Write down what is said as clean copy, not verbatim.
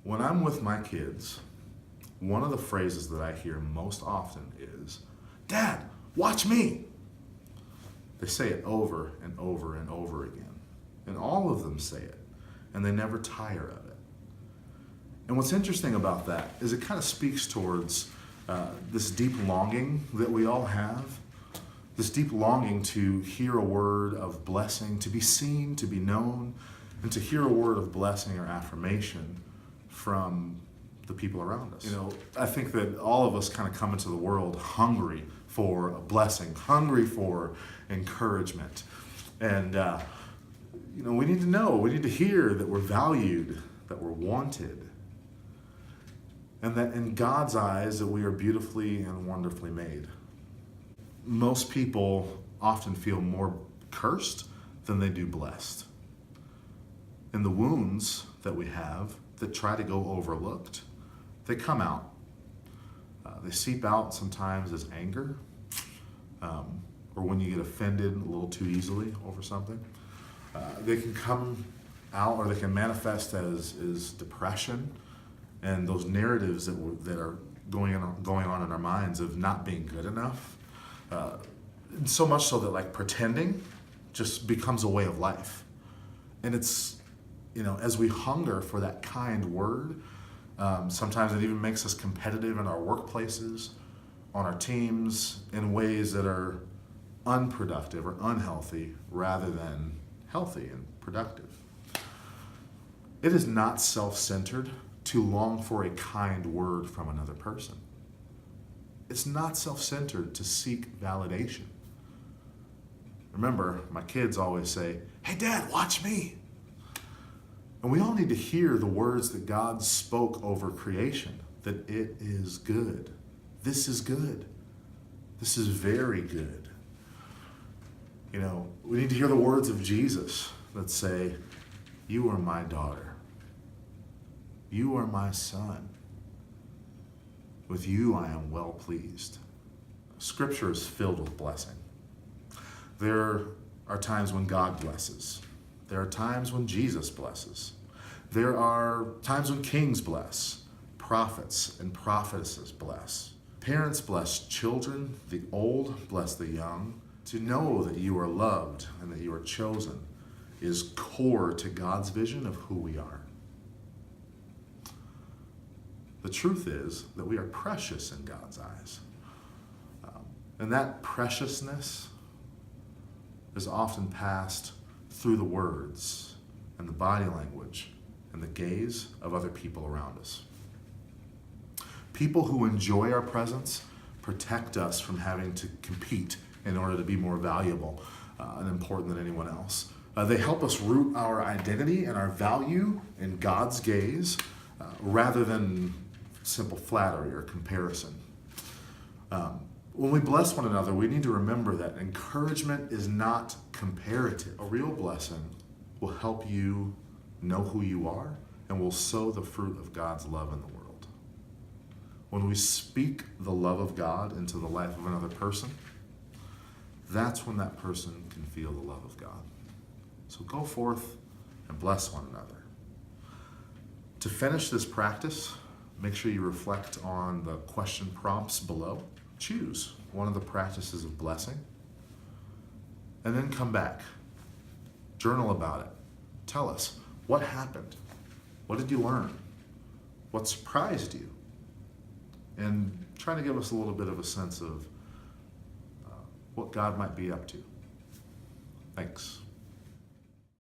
When I'm with my kids, one of the phrases that I hear most often is, "Dad, watch me." They say it over and over and over again. And all of them say it, and they never tire of it. And what's interesting about that is it kind of speaks towards this deep longing that we all have, this deep longing to hear a word of blessing, to be seen, to be known, and to hear a word of blessing or affirmation from the people around us. I think that all of us kind of come into the world hungry for a blessing, hungry for encouragement. And, we need to know, we need to hear that we're valued, that we're wanted, and that in God's eyes that we are beautifully and wonderfully made. Most people often feel more cursed than they do blessed. And the wounds that we have that try to go overlooked, they come out. They seep out sometimes as anger, or when you get offended a little too easily over something. They can come out, or they can manifest as depression and those narratives that are going on in our minds of not being good enough. So much so that like pretending just becomes a way of life. And it's, as we hunger for that kind word, sometimes it even makes us competitive in our workplaces, on our teams, in ways that are unproductive or unhealthy rather than healthy and productive. It is not self-centered to long for a kind word from another person. It's not self-centered to seek validation. Remember, my kids always say, "Hey Dad, watch me." And we all need to hear the words that God spoke over creation, that it is good. This is good. This is very good. We need to hear the words of Jesus that say, "You are my daughter. You are my son. With you I am well pleased." Scripture is filled with blessing. There are times when God blesses. There are times when Jesus blesses. There are times when kings bless, prophets and prophetesses bless. Parents bless children, the old bless the young. To know that you are loved and that you are chosen is core to God's vision of who we are. The truth is that we are precious in God's eyes. And that preciousness is often passed through the words and the body language and the gaze of other people around us. People who enjoy our presence protect us from having to compete in order to be more valuable and important than anyone else. They help us root our identity and our value in God's gaze rather than simple flattery or comparison. When we bless one another, we need to remember that encouragement is not comparative. A real blessing will help you know who you are and will sow the fruit of God's love in the world. When we speak the love of God into the life of another person, that's when that person can feel the love of God. So go forth and bless one another. To finish this practice, make sure you reflect on the question prompts below. Choose one of the practices of blessing, and then come back. Journal about it. Tell us, what happened? What did you learn? What surprised you? And try to give us a little bit of a sense of what God might be up to. Thanks.